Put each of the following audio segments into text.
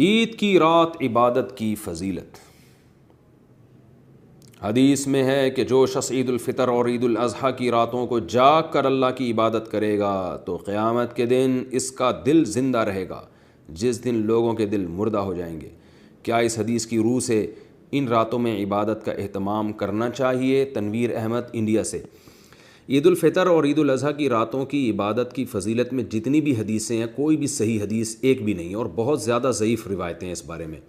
عید کی رات عبادت کی فضیلت۔ حدیث میں ہے کہ جو شخص عید الفطر اور عید الاضحیٰ کی راتوں کو جاگ کر اللہ کی عبادت کرے گا تو قیامت کے دن اس کا دل زندہ رہے گا جس دن لوگوں کے دل مردہ ہو جائیں گے۔ کیا اس حدیث کی روح سے ان راتوں میں عبادت کا اہتمام کرنا چاہیے؟ تنویر احمد انڈیا سے۔ عید الفطر اور عید الاضحیٰ کی راتوں کی عبادت کی فضیلت میں جتنی بھی حدیثیں ہیں کوئی بھی صحیح حدیث ایک بھی نہیں، اور بہت زیادہ ضعیف روایتیں ہیں اس بارے میں۔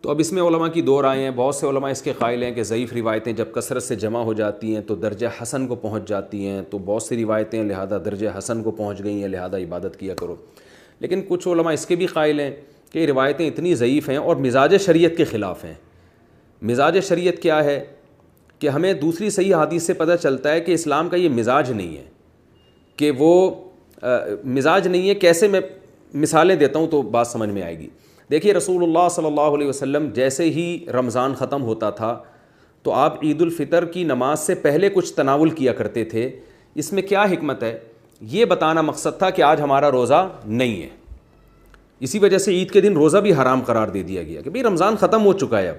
تو اب اس میں علماء کی دو رائے ہیں۔ بہت سے علماء اس کے قائل ہیں کہ ضعیف روایتیں جب کثرت سے جمع ہو جاتی ہیں تو درجہ حسن کو پہنچ جاتی ہیں، تو بہت سی روایتیں لہذا درجہ حسن کو پہنچ گئی ہیں، لہذا عبادت کیا کرو۔ لیکن کچھ علماء اس کے بھی قائل ہیں کہ یہ روایتیں اتنی ضعیف ہیں اور مزاج شریعت کے خلاف ہیں۔ مزاج شریعت کیا ہے کہ ہمیں دوسری صحیح حدیث سے پتہ چلتا ہے کہ اسلام کا یہ مزاج نہیں ہے، کہ وہ مزاج نہیں ہے۔ کیسے؟ میں مثالیں دیتا ہوں تو بات سمجھ میں آئے گی۔ دیکھیے رسول اللہ صلی اللہ علیہ وسلم جیسے ہی رمضان ختم ہوتا تھا تو آپ عید الفطر کی نماز سے پہلے کچھ تناول کیا کرتے تھے۔ اس میں کیا حکمت ہے؟ یہ بتانا مقصد تھا کہ آج ہمارا روزہ نہیں ہے۔ اسی وجہ سے عید کے دن روزہ بھی حرام قرار دے دیا گیا کہ بھئی رمضان ختم ہو چکا ہے اب۔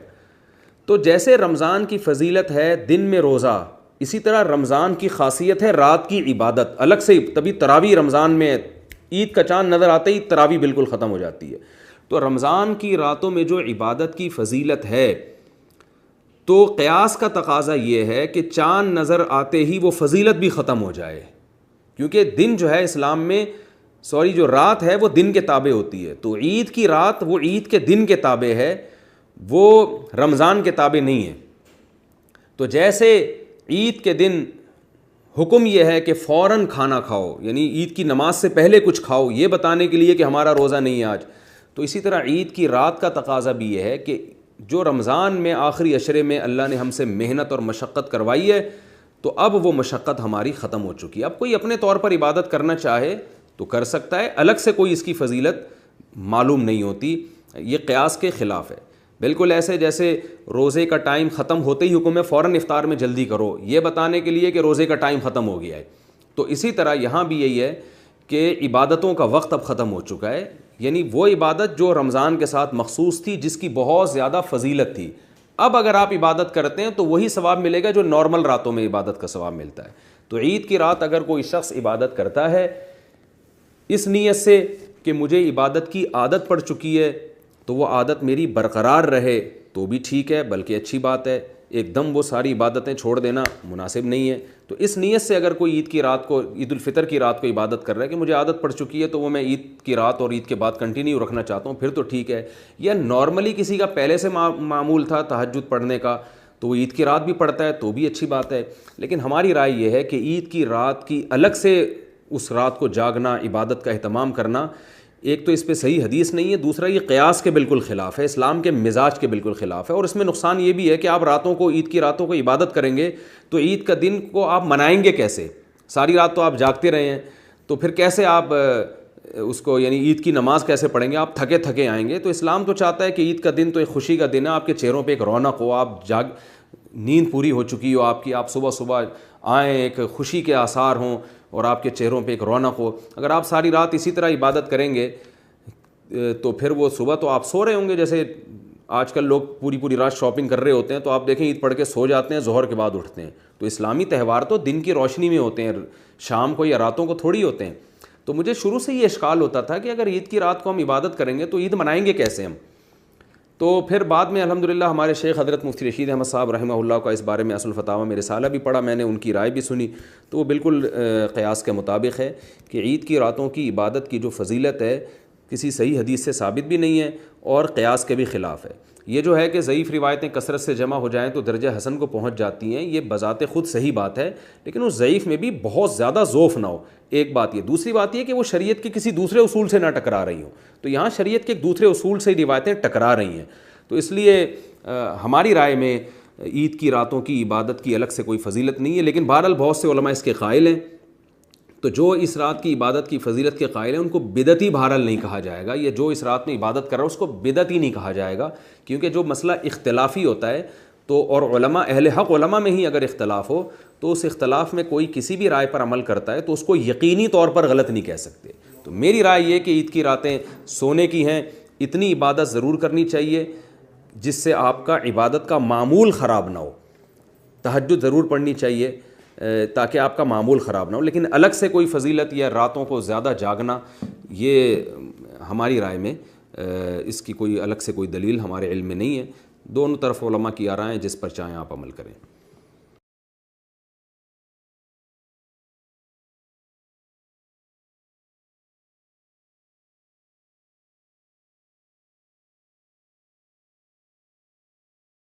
تو جیسے رمضان کی فضیلت ہے دن میں روزہ، اسی طرح رمضان کی خاصیت ہے رات کی عبادت الگ سے۔ تبھی تراویح رمضان میں عید کا چاند نظر آتے ہی تراویح بالکل ختم ہو جاتی ہے۔ تو رمضان کی راتوں میں جو عبادت کی فضیلت ہے تو قیاس کا تقاضا یہ ہے کہ چاند نظر آتے ہی وہ فضیلت بھی ختم ہو جائے، کیونکہ دن جو ہے اسلام میں جو رات ہے وہ دن کے تابع ہوتی ہے۔ تو عید کی رات وہ عید کے دن کے تابع ہے، وہ رمضان کے تابع نہیں ہے۔ تو جیسے عید کے دن حکم یہ ہے کہ فوراً کھانا کھاؤ، یعنی عید کی نماز سے پہلے کچھ کھاؤ یہ بتانے کے لیے کہ ہمارا روزہ نہیں ہے آج، تو اسی طرح عید کی رات کا تقاضا بھی یہ ہے کہ جو رمضان میں آخری عشرے میں اللہ نے ہم سے محنت اور مشقت کروائی ہے تو اب وہ مشقت ہماری ختم ہو چکی ہے۔ اب کوئی اپنے طور پر عبادت کرنا چاہے تو کر سکتا ہے، الگ سے کوئی اس کی فضیلت معلوم نہیں ہوتی۔ یہ قیاس کے خلاف ہے، بالکل ایسے جیسے روزے کا ٹائم ختم ہوتے ہی حکم ہے فوراً افطار میں جلدی کرو، یہ بتانے کے لیے کہ روزے کا ٹائم ختم ہو گیا ہے۔ تو اسی طرح یہاں بھی یہی ہے کہ عبادتوں کا وقت اب ختم ہو چکا ہے، یعنی وہ عبادت جو رمضان کے ساتھ مخصوص تھی جس کی بہت زیادہ فضیلت تھی، اب اگر آپ عبادت کرتے ہیں تو وہی ثواب ملے گا جو نارمل راتوں میں عبادت کا ثواب ملتا ہے۔ تو عید کی رات اگر کوئی شخص عبادت کرتا ہے اس نیت سے کہ مجھے عبادت کی عادت پڑ چکی ہے تو وہ عادت میری برقرار رہے تو بھی ٹھیک ہے، بلکہ اچھی بات ہے۔ ایک دم وہ ساری عبادتیں چھوڑ دینا مناسب نہیں ہے۔ تو اس نیت سے اگر کوئی عید کی رات کو، عید الفطر کی رات کو عبادت کر رہا ہے کہ مجھے عادت پڑ چکی ہے تو وہ میں عید کی رات اور عید کے بعد کنٹینیو رکھنا چاہتا ہوں، پھر تو ٹھیک ہے۔ یا نارملی کسی کا پہلے سے معمول تھا تہجد پڑھنے کا تو وہ عید کی رات بھی پڑھتا ہے تو بھی اچھی بات ہے۔ لیکن ہماری رائے یہ ہے کہ عید کی رات کی الگ سے اس رات کو جاگنا، عبادت کا اہتمام کرنا، ایک تو اس پہ صحیح حدیث نہیں ہے، دوسرا یہ قیاس کے بالکل خلاف ہے، اسلام کے مزاج کے بالکل خلاف ہے۔ اور اس میں نقصان یہ بھی ہے کہ آپ راتوں کو، عید کی راتوں کو عبادت کریں گے تو عید کا دن کو آپ منائیں گے کیسے؟ ساری رات تو آپ جاگتے رہے ہیں تو پھر کیسے آپ اس کو، یعنی عید کی نماز کیسے پڑھیں گے؟ آپ تھکے تھکے آئیں گے۔ تو اسلام تو چاہتا ہے کہ عید کا دن تو ایک خوشی کا دن ہے، آپ کے چہروں پہ ایک رونق ہو، آپ نیند پوری ہو چکی ہو آپ کی، آپ صبح صبح آئیں، ایک خوشی کے آثار ہوں اور آپ کے چہروں پہ ایک رونق ہو۔ اگر آپ ساری رات اسی طرح عبادت کریں گے تو پھر وہ صبح تو آپ سو رہے ہوں گے، جیسے آج کل لوگ پوری رات شاپنگ کر رہے ہوتے ہیں تو آپ دیکھیں عید پڑھ کے سو جاتے ہیں، ظہر کے بعد اٹھتے ہیں۔ تو اسلامی تہوار تو دن کی روشنی میں ہوتے ہیں، شام کو یا راتوں کو تھوڑی ہوتے ہیں۔ تو مجھے شروع سے یہ اشکال ہوتا تھا کہ اگر عید کی رات کو ہم عبادت کریں گے تو عید منائیں گے کیسے ہم؟ تو پھر بعد میں الحمدللہ ہمارے شیخ حضرت مفتی رشید احمد صاحب رحمہ اللہ کا اس بارے میں اصل فتاویٰ میں رسالہ بھی پڑھا میں نے، ان کی رائے بھی سنی، تو وہ بالکل قیاس کے مطابق ہے کہ عید کی راتوں کی عبادت کی جو فضیلت ہے کسی صحیح حدیث سے ثابت بھی نہیں ہے اور قیاس کے بھی خلاف ہے۔ یہ جو ہے کہ ضعیف روایتیں کثرت سے جمع ہو جائیں تو درجہ حسن کو پہنچ جاتی ہیں، یہ بذات خود صحیح بات ہے، لیکن اس ضعیف میں بھی بہت زیادہ ذوف نہ ہو، ایک بات یہ۔ دوسری بات یہ کہ وہ شریعت کے کسی دوسرے اصول سے نہ ٹکرا رہی ہوں، تو یہاں شریعت کے ایک دوسرے اصول سے روایتیں ٹکرا رہی ہیں۔ تو اس لیے ہماری رائے میں عید کی راتوں کی عبادت کی الگ سے کوئی فضیلت نہیں ہے، لیکن بہرحال بہت سے علماء اس کے قائل ہیں۔ تو جو اس رات کی عبادت کی فضیلت کے قائل ہیں ان کو بدعتی بہرحال نہیں کہا جائے گا، یہ جو اس رات میں عبادت کر رہا ہے اس کو بدعتی نہیں کہا جائے گا، کیونکہ جو مسئلہ اختلافی ہوتا ہے تو اور علماء، اہل حق علماء میں ہی اگر اختلاف ہو تو اس اختلاف میں کوئی کسی بھی رائے پر عمل کرتا ہے تو اس کو یقینی طور پر غلط نہیں کہہ سکتے۔ تو میری رائے یہ کہ عید کی راتیں سونے کی ہیں، اتنی عبادت ضرور کرنی چاہیے جس سے آپ کا عبادت کا معمول خراب نہ ہو. تہجد ضرور پڑھنی چاہیے تاکہ آپ کا معمول خراب نہ ہو، لیکن الگ سے کوئی فضیلت یا راتوں کو زیادہ جاگنا، یہ ہماری رائے میں اس کی کوئی الگ سے کوئی دلیل ہمارے علم میں نہیں ہے. دونوں طرف علماء کی آرائیں ہیں، جس پر چاہیں آپ عمل کریں.